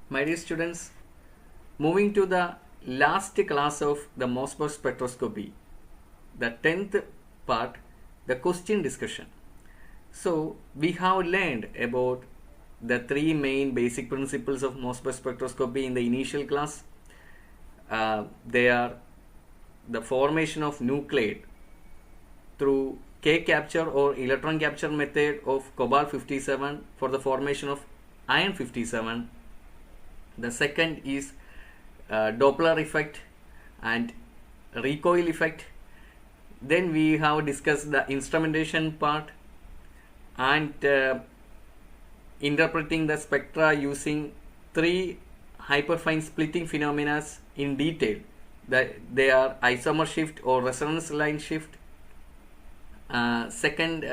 My dear students, moving to the last class of the MÖSSBAUER spectroscopy, the 10th part, the question discussion. So, we have learned about the three main basic principles of MÖSSBAUER spectroscopy in the initial class. They are the formation of nuclide through K capture or electron capture method of cobalt 57 for the formation of iron 57. The second is Doppler effect and recoil effect. Then we have discussed the instrumentation part and interpreting the spectra using three hyperfine splitting phenomena in detail. They are isomer shift or resonance line shift. Second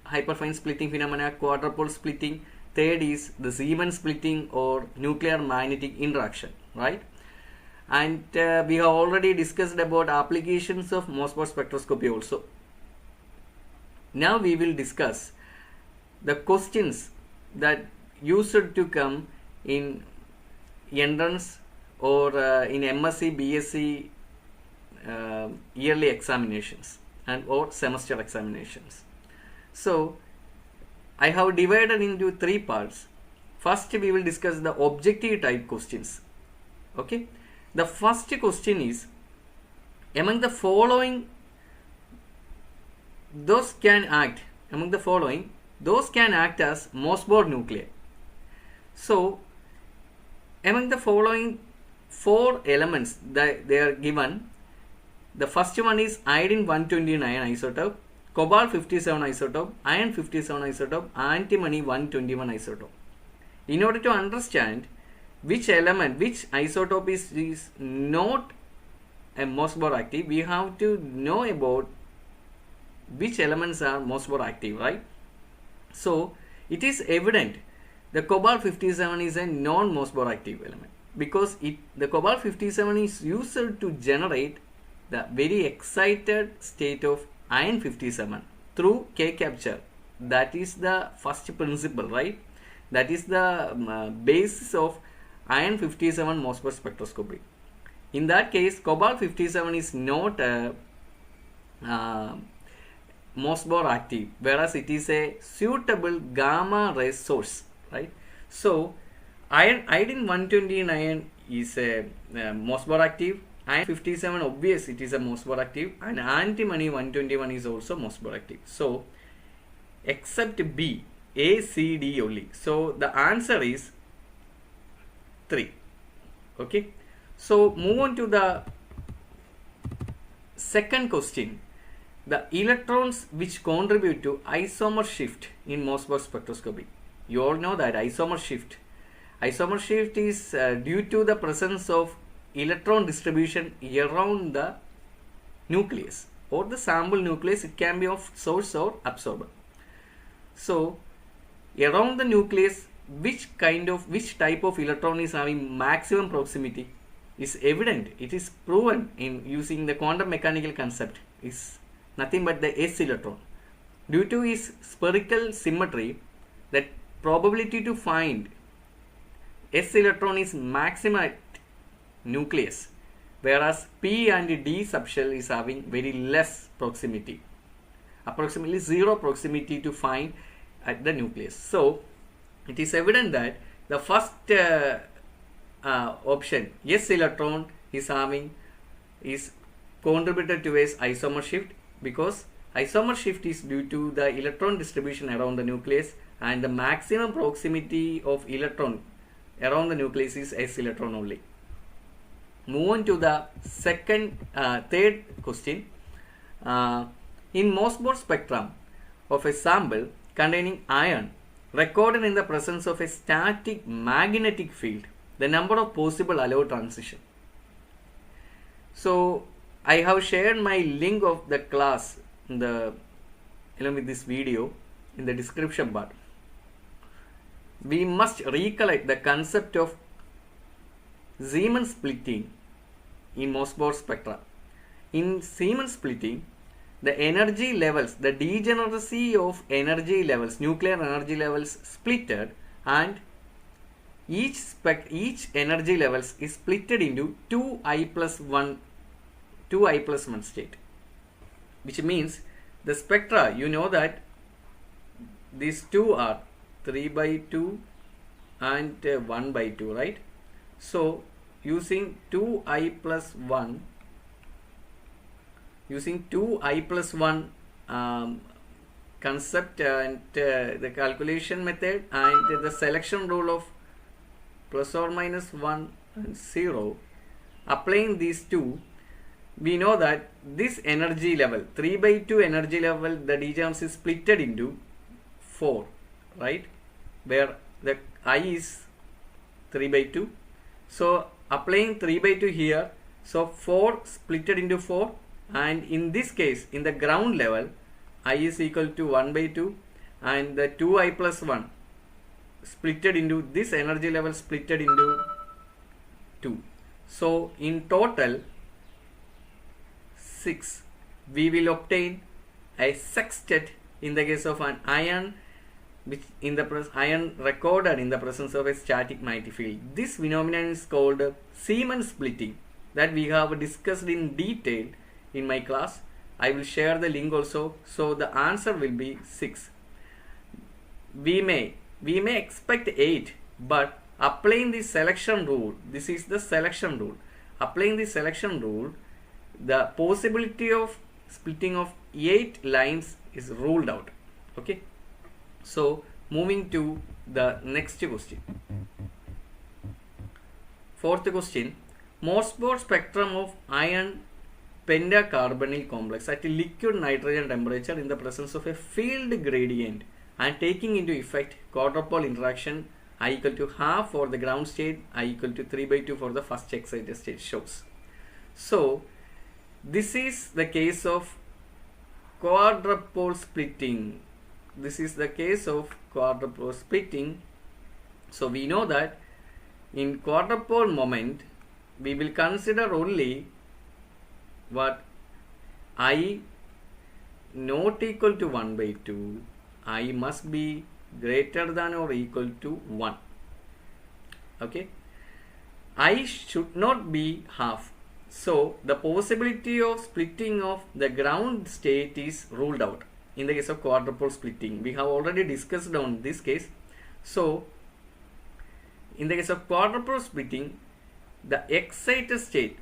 hyperfine splitting phenomena, quadrupole splitting. Third is the Zeeman splitting or nuclear magnetic interaction, right? And we have already discussed about applications of MÖSSBAUER spectroscopy also. Now we will discuss the questions that used to come in entrance or in MSc, BSc yearly examinations and or semester examinations. So I have divided into three parts. First we will discuss the objective type questions. Okay. The first question is, among the following, those can act as MÖSSBAUER nuclei. So among the following four elements that they are given, the first one is iodine 129 isotope, cobalt 57 isotope, iron 57 isotope, antimony 121 isotope. In order to understand which element, which isotope is not a MÖSSBAUER active, we have to know about which elements are MÖSSBAUER active, right? So it is evident the cobalt 57 is a non-MÖSSBAUER active element because the cobalt 57 is used to generate the very excited state of iron 57 through K capture. That is the first principle, right? That is the basis of iron 57 MÖSSBAUER spectroscopy. In that case, cobalt 57 is not MÖSSBAUER active, whereas it is a suitable gamma ray source, right? So iodine 129 is a MÖSSBAUER active. Iron 57 obvious it is a MÖSSBAUER active, and antimony 121 is also MÖSSBAUER active. So except B, A, C, D only. So the answer is 3. Okay. So move on to the second question. The electrons which contribute to isomer shift in MÖSSBAUER spectroscopy. You all know that isomer shift is due to the presence of electron distribution around the nucleus or the sample nucleus. It can be of source or absorber. So around the nucleus, which type of electron is having maximum proximity is evident. It is proven in using the quantum mechanical concept. Is nothing but the S electron. Due to its spherical symmetry, the probability to find S electron is maximum at nucleus, whereas P and D subshell is having very less proximity, approximately 0 proximity to find at the nucleus. So it is evident that the first option, S electron, is contributed to as isomer shift, because isomer shift is due to the electron distribution around the nucleus, and the maximum proximity of electron around the nucleus is S electron only. Move on to the third question. In MÖSSBAUER spectrum of a sample containing iron recorded in the presence of a static magnetic field, the number of possible allowed transition. So I have shared my link of the class along with this video in the description bar. We must recollect the concept of Zeeman splitting in MÖSSBAUER spectra. In Zeeman splitting, the energy levels, the degeneracy of energy levels, nuclear energy levels splitted, and each energy levels is splitted into 2i plus 1 state, which means the spectra, you know that these two are 3 by 2 and 1 by 2, right? So using 2i plus 1 concept and the calculation method and the selection rule of plus or minus 1 and 0, applying these two, we know that this energy level 3 by 2 energy level, the d germs is splitted into 4, right, where the I is 3 by 2. So applying 3 by 2 here, so 4 splitted into 4, and in this case in the ground level I is equal to 1 by 2 and the 2i plus 1 splitted into this energy level splitted into 2. So in total 6, we will obtain a sextet in the case of an ion, which in the ion recorded in the presence of a static magnetic field. This phenomenon is called Siemens splitting, that we have discussed in detail in my class. I will share the link also. So the answer will be 6. We may expect 8, but applying the selection rule, this is the selection rule. Applying the selection rule, the possibility of splitting of 8 lines is ruled out. Okay. So moving to the next question. Fourth question. MÖSSBAUER spectrum of iron pentacarbonyl complex at liquid nitrogen temperature in the presence of a field gradient and taking into effect quadrupole interaction I equal to half for the ground state, I equal to 3 by 2 for the first excited state shows. So this is the case of quadrupole splitting. This is the case of quadrupole splitting. So we know that in quadrupole moment we will consider only what I not equal to 1 by 2, I must be greater than or equal to 1. Okay, I should not be half. So the possibility of splitting of the ground state is ruled out in the case of quadrupole splitting. We have already discussed on this case. So in the case of quadrupole splitting, the excited state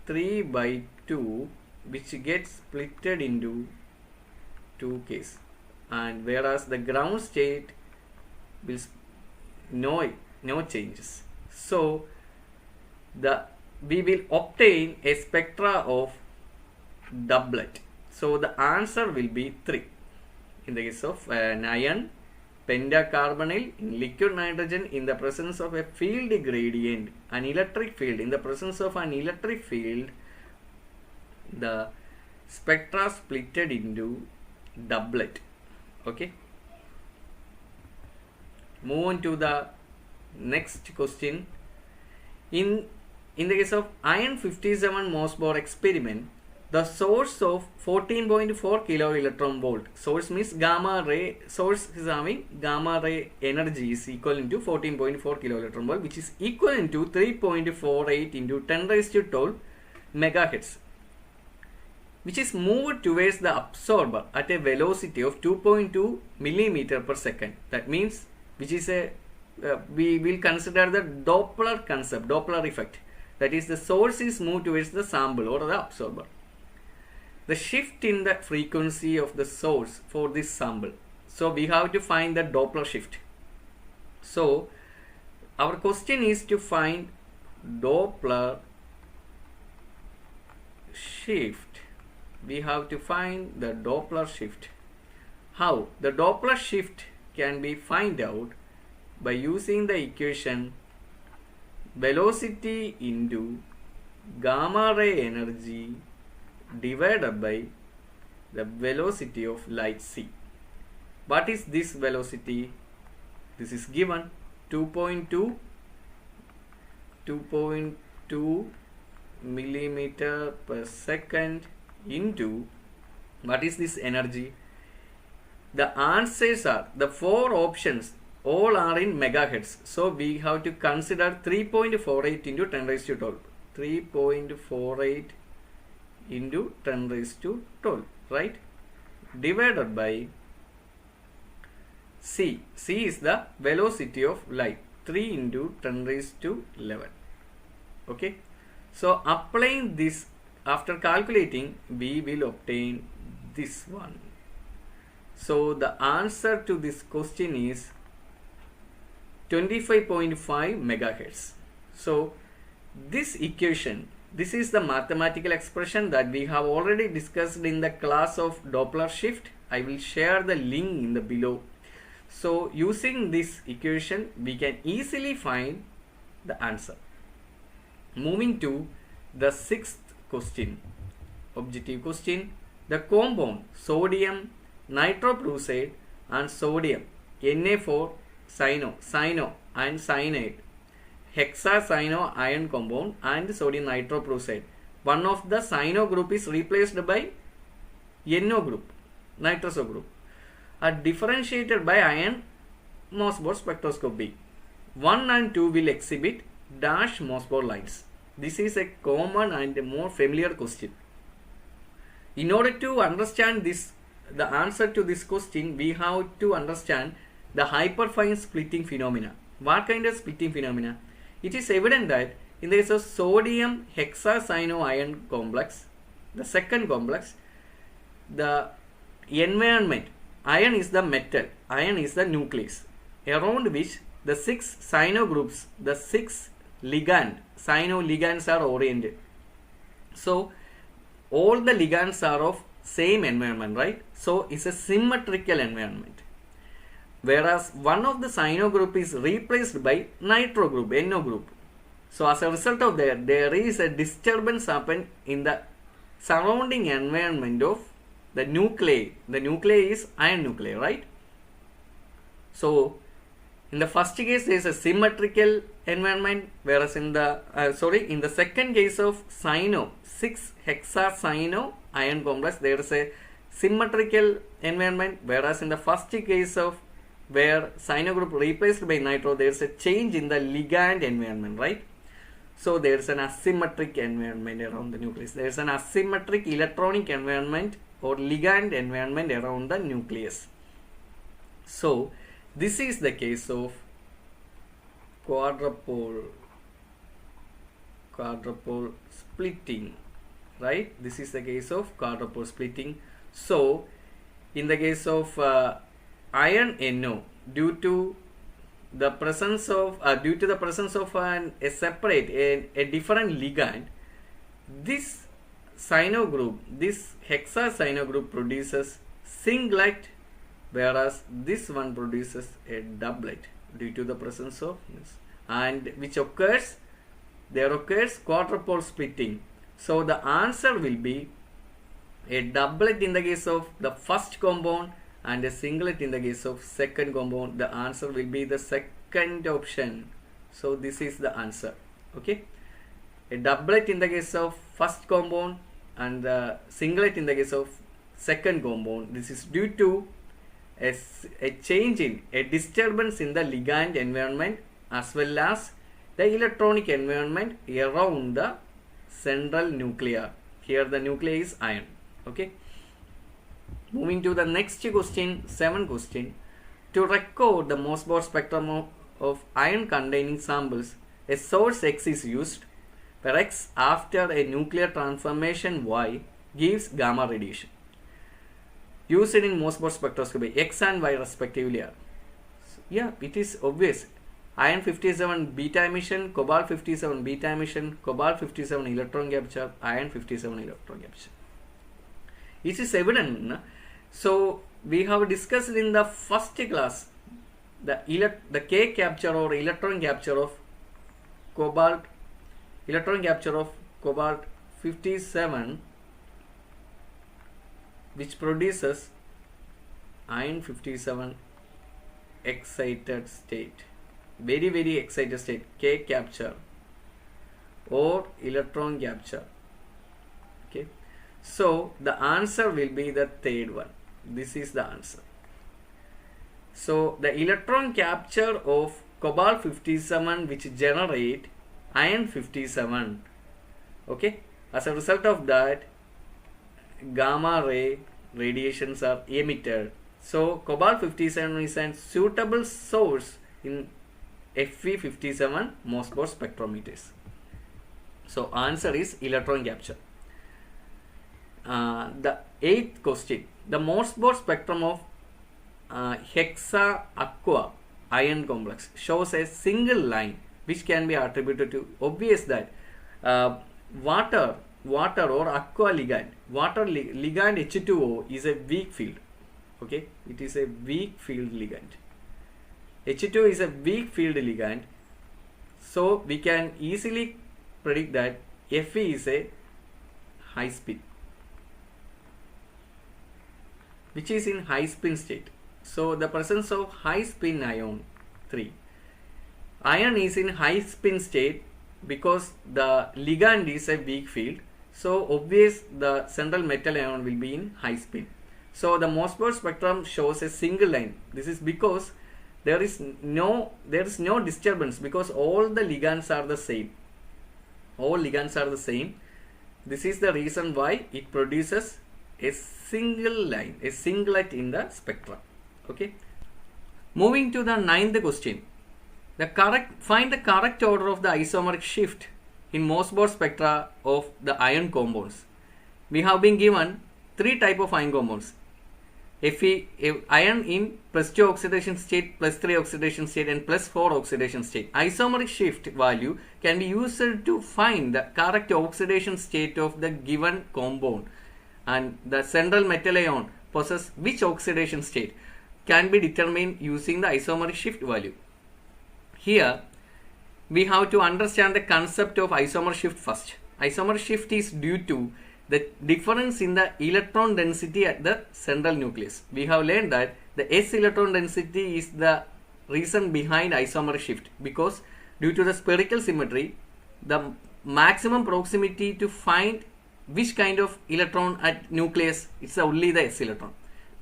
3 by 2, which gets splitted into 2 cases, and whereas the ground state will no changes. So we will obtain a spectra of doublet. So the answer will be 3 in the case of an iron pentacarbonyl in liquid nitrogen in the presence of a field gradient, an electric field. In the presence of an electric field, the spectra splitted into doublet. Okay. Move on to the next question. In the case of iron 57 MÖSSBAUER experiment, the source of 14.4 kilo electron volt, source means gamma ray, source is having gamma ray energy is equivalent to 14.4 kilo electron volt, which is equivalent to 3.48 into 10 raised to 12 megahertz, which is moved towards the absorber at a velocity of 2.2 millimeter per second. That means, which is a we will consider the Doppler concept, Doppler effect. That is, the source is moved towards the sample or the absorber. The shift in the frequency of the source for this sample. So we have to find the Doppler shift. So our question is to find Doppler shift. We have to find the Doppler shift. How? The Doppler shift can be find out by using the equation velocity into gamma ray energy divided by the velocity of light c. What is this velocity? This is given 2.2 millimeter per second into what is this energy? The answers are the 4 options all are in megahertz. So we have to consider 3.48 into 10 raised to 12. 3.48 into 10 raised to 12, right? Divided by c. C is the velocity of light. 3 into 10 raised to 11. Okay. So applying this, after calculating, we will obtain this one. So the answer to this question is 25.5 megahertz. So this equation, this is the mathematical expression that we have already discussed in the class of Doppler shift. I will share the link in the below. So using this equation, we can easily find the answer. Moving to the sixth question, objective question. The compound sodium nitroprusside and sodium Na4-cyano and cyanide, hexacyano ion compound and sodium nitroprusside. One of the cyano group is replaced by NO group, nitroso group, are differentiated by ion MÖSSBAUER spectroscopy. 1 and 2 will exhibit dash MÖSSBAUER lines. This is a common and more familiar question. In order to understand this, the answer to this question, we have to understand the hyperfine splitting phenomena. What kind of splitting phenomena? It is evident that in the case of sodium hexacyano ion complex, the second complex, the environment, iron is the metal, iron is the nucleus, around which the 6 cyano groups, the 6 cyano ligands are oriented. So all the ligands are of same environment, right? So it's a symmetrical environment. Whereas one of the cyano group is replaced by nitro group, NO group. So as a result of that, there is a disturbance happen in the surrounding environment of the nuclei. The nuclei is iron nuclei, right? So in the first case, there is a symmetrical environment, whereas in the in the second case of cyano, 6 hexacyano ion complex, there is a symmetrical environment, whereas in the first case of where cyano group replaced by nitro, there is a change in the ligand environment, right? So there is an asymmetric environment around the nucleus. There is an asymmetric electronic environment or ligand environment around the nucleus. So this is the case of quadrupole splitting, right? This is the case of quadrupole splitting. So in the case of iron NO, due to the presence of a different ligand, this cyano group, this hexacyano group produces singlet, whereas this one produces a doublet due to the presence of this, and which occurs quadrupole splitting. So the answer will be a doublet in the case of the first compound and a singlet in the case of second compound. The answer will be the second option. So this is the answer. Okay, a doublet in the case of first compound and the singlet in the case of second compound. This is due to a change in a disturbance in the ligand environment as well as the electronic environment around the central nucleus. Here the nucleus is iron. Okay. Moving to the next question, 7th question. To record the MÖSSBAUER spectrum of iron containing samples, a source X is used, where X after a nuclear transformation Y gives gamma radiation. Used in MÖSSBAUER spectroscopy, X and Y respectively are. Yeah, it is obvious. Iron 57 beta emission, cobalt 57 beta emission, cobalt 57 electron capture, iron 57 electron capture. It is evident. So we have discussed in the first class the K capture or electron capture of cobalt 57, which produces iron 57 excited state, very excited state, K capture or electron capture. Okay, so the answer will be the third one. This is the answer. So the electron capture of cobalt 57 which generate iron 57. Okay, as a result of that, gamma ray radiations are emitted. So cobalt 57 is a suitable source in Fe57 MÖSSBAUER spectrometers. So answer is electron capture. The eighth question: the MÖSSBAUER spectrum of hexa aqua ion complex shows a single line which can be attributed to obvious that water or aqua ligand, ligand H2O is a weak field. Okay, it is a weak field ligand. H2O is a weak field ligand, so we can easily predict that Fe is a high spin, which is in high spin state. So the presence of high spin ion 3. Ion is in high spin state because the ligand is a weak field. So obvious the central metal ion will be in high spin. So the MÖSSBAUER spectrum shows a single line. This is because there is no disturbance because all the ligands are the same. All ligands are the same. This is the reason why it produces a single line, a singlet in the spectrum. Okay. Moving to the ninth question. Find the correct order of the isomeric shift in MÖSSBAUER spectra of the ion compounds. We have been given three types of ion compounds. Ion in +2 oxidation state, +3 oxidation state and +4 oxidation state. Isomeric shift value can be used to find the correct oxidation state of the given compound, and the central metal ion possesses which oxidation state can be determined using the isomeric shift value. Here we have to understand the concept of isomer shift first. Isomer shift is due to the difference in the electron density at the central nucleus. We have learned that the S electron density is the reason behind isomer shift, because due to the spherical symmetry, the maximum proximity to find which kind of electron at nucleus, it's only the S electron.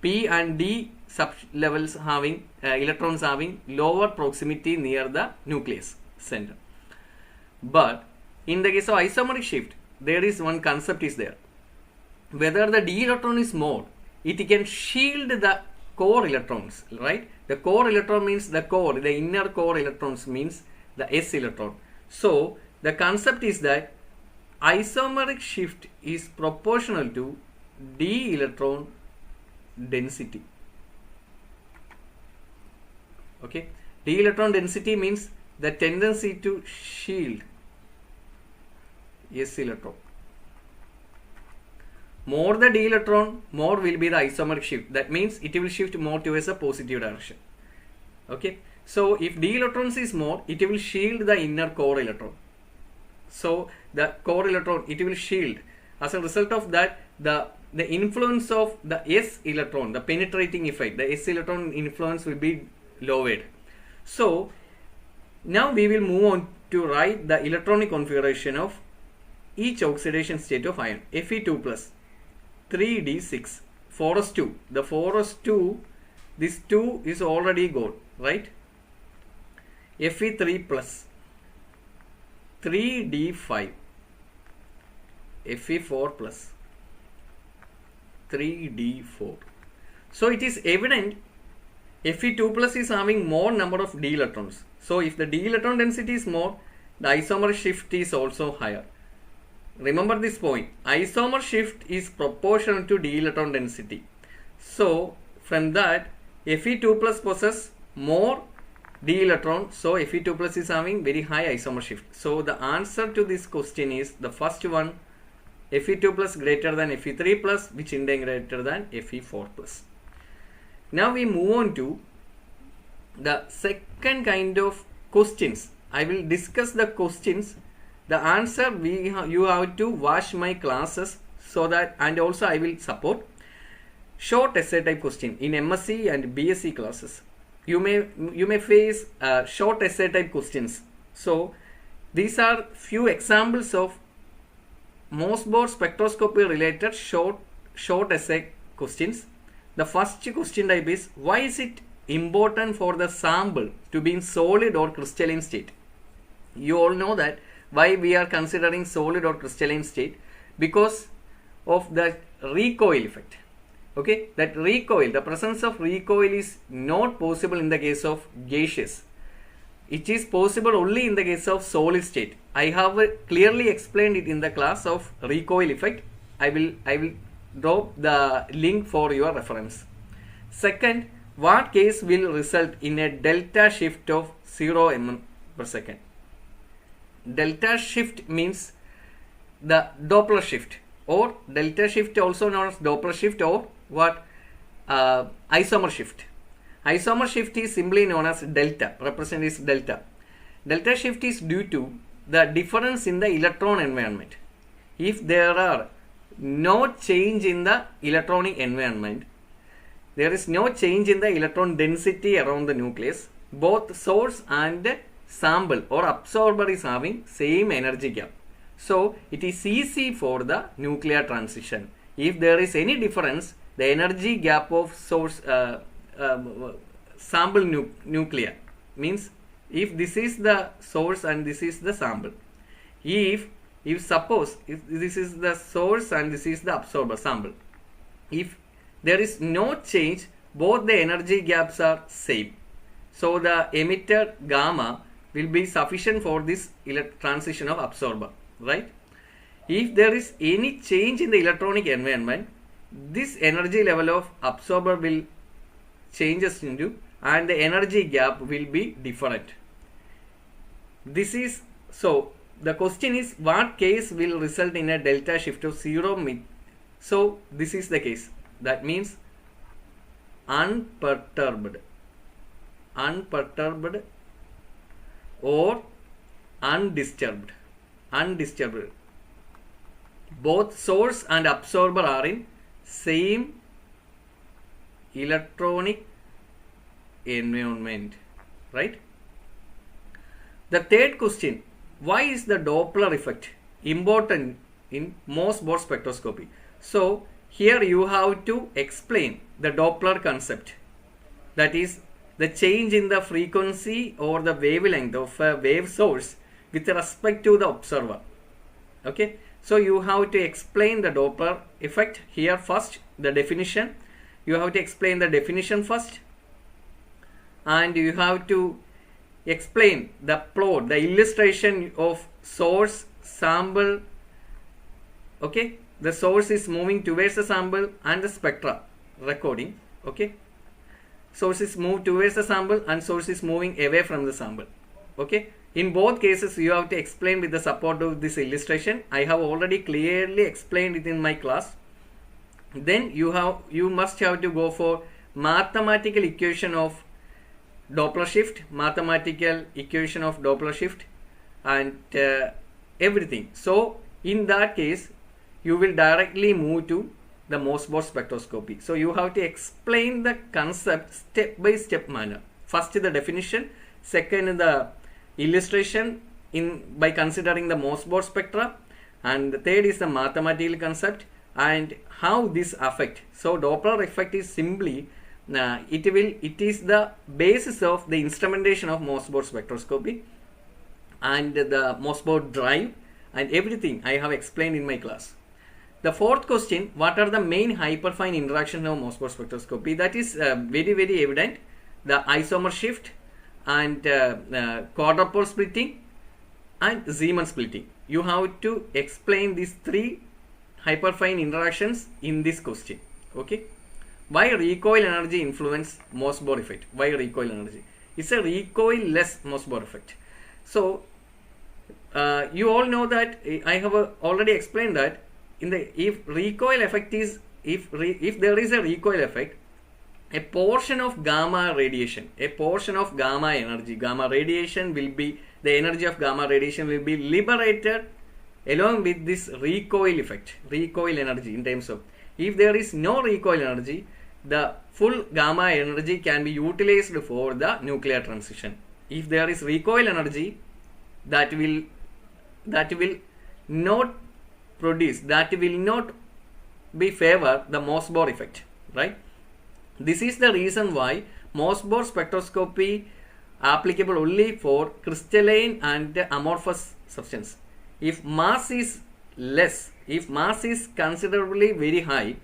P and D sub levels having electrons having lower proximity near the nucleus center. But in the case of isomeric shift, there is one concept is there. Whether the D electron is more, it can shield the core electrons, right? The core electron means the core, the inner core electrons means the S electron. So the concept is that isomeric shift is proportional to D electron density. Okay, D electron density means the tendency to shield S electron. More the D electron, more will be the isomeric shift. That means it will shift more towards a positive direction. Okay, so if D electrons is more, it will shield the inner core electron. So the core electron, it will shield. As a result of that, the influence of the S electron, the penetrating effect, the S electron influence will be lowered. So now we will move on to write the electronic configuration of each oxidation state of ion. Fe2 plus 3d6 4s2. The 4s2, this 2 is already gone, right? Fe3 plus 3d5 Fe4 plus 3d4. So it is evident Fe2 plus is having more number of D electrons. So if the D electron density is more, the isomer shift is also higher. Remember this point. Isomer shift is proportional to D electron density. So from that, Fe2 plus possesses more D electron. So Fe2 plus is having very high isomer shift. So the answer to this question is the first one, Fe2 plus greater than Fe3 plus, which indeed greater than Fe4 plus. Now we move on to the second kind of questions. I will discuss the questions. The answer you have to watch my classes so that, and also I will support short essay type question in MSc and BSc classes. You may face short essay type questions. So these are few examples of MÖSSBAUER spectroscopy related short essay questions. The first question type is, why is it important for the sample to be in solid or crystalline state. You all know that why we are considering solid or crystalline state, because of the recoil effect. Okay, that recoil, the presence of recoil is not possible in the case of gaseous. It is possible only in the case of solid state. I have clearly explained it in the class of recoil effect. I will drop the link for your reference. Second, what case will result in a delta shift of 0 mm per second? Delta shift means the Doppler shift, or delta shift also known as Doppler shift, or what, isomer shift. Isomer shift is simply known as delta, represented as delta. Delta shift is due to the difference in the electron environment. If there are no change in the electronic environment, there is no change in the electron density around the nucleus, both source and sample or absorber is having same energy gap. So it is easy for the nuclear transition. If there is any difference, the energy gap of source sample nuclear means if this is the source and this is the sample, if suppose if this is the source and this is the absorber sample, if there is no change, both the energy gaps are same, so the emitter gamma will be sufficient for this transition of absorber, right? If there is any change in the electronic environment, this energy level of absorber will changes into, and the energy gap will be different. This is, so the question is, what case will result in a delta shift of 0 mm? So this is the case. That means unperturbed or undisturbed. Both source and absorber are in same electronic environment, right? The third question, why is the Doppler effect important in MÖSSBAUER spectroscopy? So here you have to explain the Doppler concept, that is the change in the frequency or the wavelength of a wave source with respect to the observer. Okay, so you have to explain the Doppler effect here first, the definition. You have to explain the definition first, and you have to explain the plot, the illustration of source, sample. Okay, the source is moving towards the sample and the spectra recording. Okay, source is moved towards the sample and source is moving away from the sample. Okay, in both cases you have to explain with the support of this illustration. I have already clearly explained it in my class. Then you must have to go for mathematical equation of Doppler shift, and everything. So in that case you will directly move to the MÖSSBAUER spectroscopy. So you have to explain the concept step by step manner. First the definition, second the illustration by considering the MÖSSBAUER spectra, and the third is the mathematical concept and how this affect. So Doppler effect is simply it is the basis of the instrumentation of MÖSSBAUER spectroscopy and the MÖSSBAUER drive and everything I have explained in my class. The fourth question, what are the main hyperfine interactions of MÖSSBAUER spectroscopy? That is very evident. The isomer shift and quadrupole splitting and Zeeman splitting. You have to explain these three hyperfine interactions in this question. Okay. Why recoil energy influence MÖSSBAUER effect? Why recoil energy? It's a recoil-less MÖSSBAUER effect. So you all know that I have already explained that if recoil effect is if there is a recoil effect, a portion of gamma radiation, a portion of gamma energy, gamma radiation will be, the energy of gamma radiation will be liberated along with this recoil effect, recoil energy in terms of, if there is no recoil energy, the full gamma energy can be utilized for the nuclear transition. If there is recoil energy, that will not produce, that will not be favor the MÖSSBAUER effect, right? This is the reason why MÖSSBAUER spectroscopy applicable only for crystalline and amorphous substance. If mass is less, if mass is considerably very high,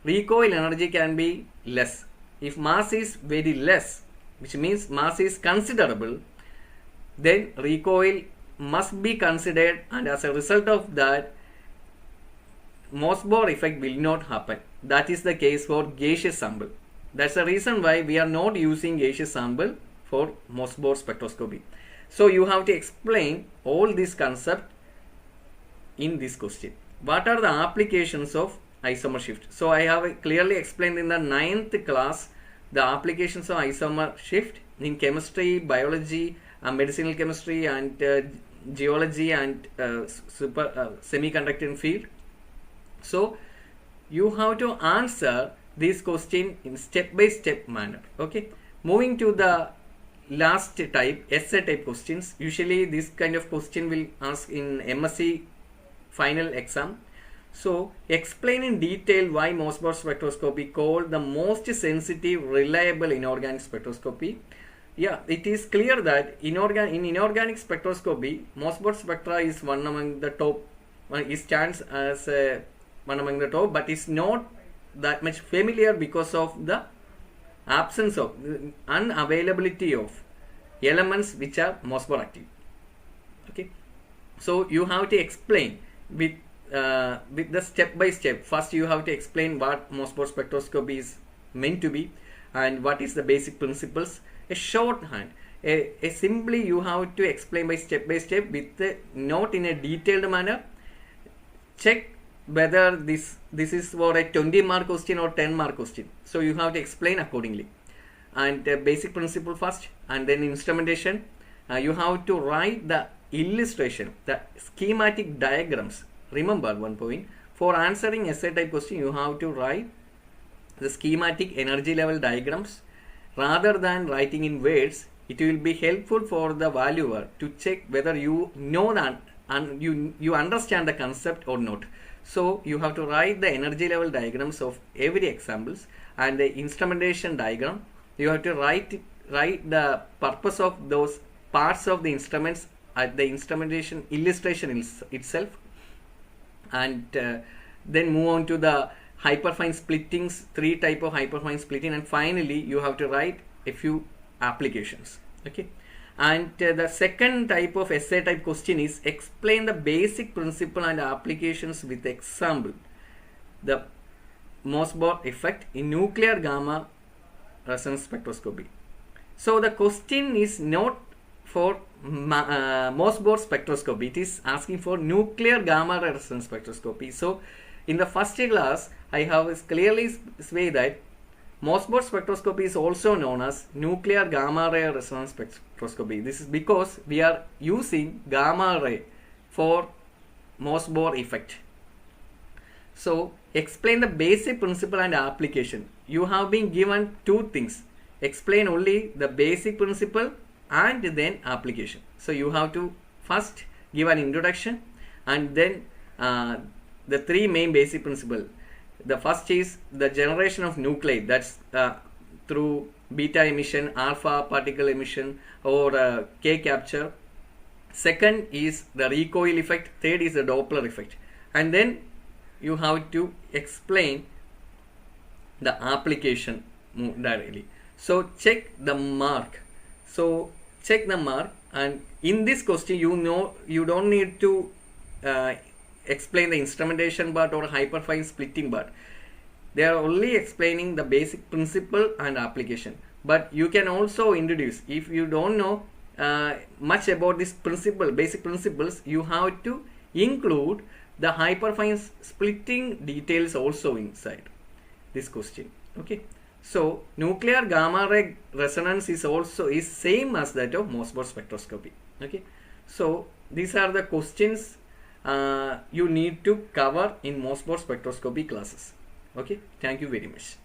recoil energy can be less. If mass is very less, which means mass is considerable, then recoil must be considered, and as a result of that, MÖSSBAUER effect will not happen. That is the case for gaseous sample. That's the reason why we are not using gaseous sample for MÖSSBAUER spectroscopy. So you have to explain all this concept in this question. What are the applications of isomer shift? So I have clearly explained in the 9th class the applications of isomer shift in chemistry, biology, medicinal chemistry, and geology, and semiconductor field. So you have to answer this question in step-by-step manner. Okay. Moving to the last type, essay type questions. Usually this kind of question will ask in MSc final exam. So explain in detail why MÖSSBAUER spectroscopy called the most sensitive, reliable inorganic spectroscopy. Yeah, it is clear that in inorganic spectroscopy, MÖSSBAUER spectra is one among the top. It stands as one among the top, but is not that much familiar because of the absence of unavailability of elements which are MÖSSBAUER active. Okay, so you have to explain with the step by step. First, you have to explain what MÖSSBAUER spectroscopy is meant to be and what is the basic principles. A shorthand, a simply you have to explain by step with the not in a detailed manner. Check whether this is for a 20-mark question or 10-mark question. So you have to explain accordingly. And basic principle first, and then instrumentation. You have to write the illustration, the schematic diagrams. Remember one point, for answering essay type question, you have to write the schematic energy level diagrams. Rather than writing in words, it will be helpful for the valuer to check whether you know that and you understand the concept or not. So you have to write the energy level diagrams of every examples and the instrumentation diagram. You have to write the purpose of those parts of the instruments at the instrumentation illustration itself, and then move on to the hyperfine splittings, 3 type of hyperfine splitting, and finally you have to write a few applications. Okay, and the second type of essay type question is explain the basic principle and applications with example. The MÖSSBAUER effect in nuclear gamma resonance spectroscopy. So the question is not for MÖSSBAUER spectroscopy, it is asking for nuclear gamma ray resonance spectroscopy. So in the first class, I have clearly said that MÖSSBAUER spectroscopy is also known as nuclear gamma ray resonance spectroscopy. This is because we are using gamma ray for MÖSSBAUER effect. So explain the basic principle and application. You have been given 2 things. Explain only the basic principle and then application. So you have to first give an introduction and then the 3 main basic principles. The first is the generation of nuclei, that's through beta emission, alpha particle emission, or K capture. Second is the recoil effect. Third is the Doppler effect. And then you have to explain the application directly. So check the mark. So check the mark, and in this question you don't need to explain the instrumentation part or hyperfine splitting part. They are only explaining the basic principle and application. But you can also introduce, if you don't know much about this principle, basic principles, you have to include the hyperfine splitting details also inside this question. Okay, so nuclear gamma ray resonance is same as that of MÖSSBAUER spectroscopy. Okay, so these are the questions you need to cover in MÖSSBAUER spectroscopy classes. Okay, thank you very much.